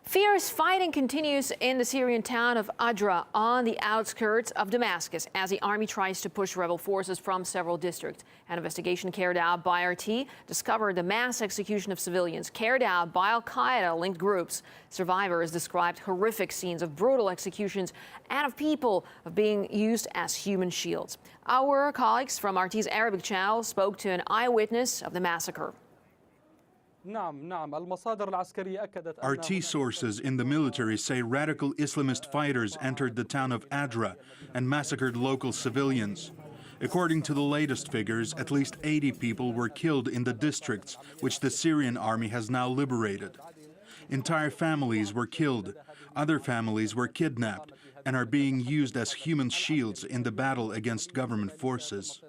Fierce fighting continues in the Syrian town of Adra on the outskirts of Damascus as the army tries to push rebel forces from several districts. An investigation carried out by RT discovered the mass execution of civilians carried out by al-Qaeda-linked groups. Survivors described horrific scenes of brutal executions and of people being used as human shields. Our colleagues from RT's Arabic channel spoke to an eyewitness of the massacre. RT sources in the military say radical Islamist fighters entered the town of Adra and massacred local civilians. According to the latest figures, at least 80 people were killed in the districts which the Syrian army has now liberated. Entire families were killed, other families were kidnapped and are being used as human shields in the battle against government forces.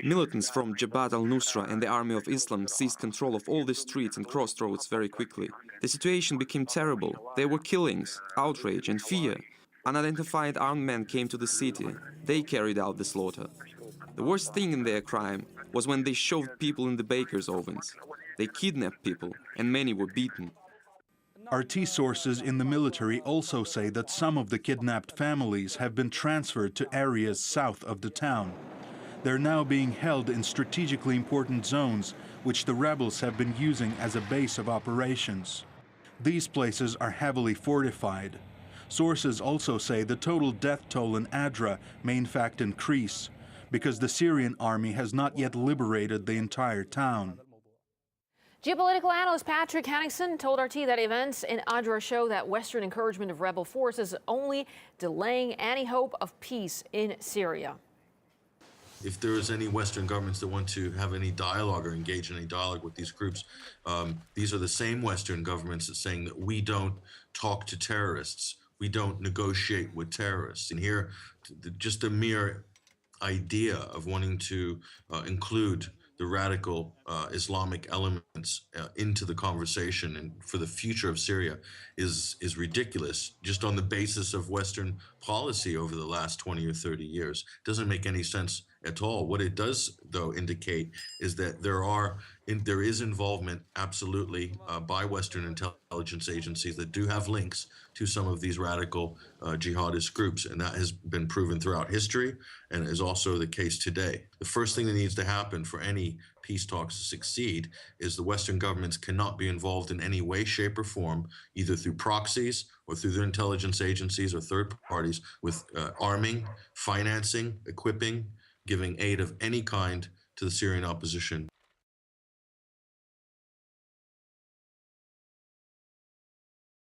Militants from Jabhat al-Nusra and the Army of Islam seized control of all the streets and crossroads very quickly. The situation became terrible. There were killings, outrage and fear. Unidentified armed men came to the city. They carried out the slaughter. The worst thing in their crime was when they shoved people in the bakers' ovens. They kidnapped people, and many were beaten. RT sources in the military also say that some of the kidnapped families have been transferred to areas south of the town. They're now being held in strategically important zones, which the rebels have been using as a base of operations. These places are heavily fortified. Sources also say the total death toll in Adra may in fact increase, because the Syrian army has not yet liberated the entire town. Geopolitical analyst Patrick Henningsen told RT that events in Adra show that Western encouragement of rebel forces is only delaying any hope of peace in Syria. If there is any Western governments that want to have any dialogue or engage in any dialogue with these groups, these are the same Western governments that saying that we don't talk to terrorists, we don't negotiate with terrorists. And here, just a mere idea of wanting to include the radical Islamic elements into the conversation and for the future of Syria is ridiculous, just on the basis of Western policy over the last 20 or 30 years. It doesn't make any sense at all. What it does, though, indicate is that there is involvement, absolutely, by Western intelligence agencies that do have links to some of these radical jihadist groups, and that has been proven throughout history and is also the case today. The first thing that needs to happen for any peace talks to succeed is the Western governments cannot be involved in any way, shape, or form, either through proxies or through their intelligence agencies or third parties, with arming, financing, equipping, giving aid of any kind to the Syrian opposition.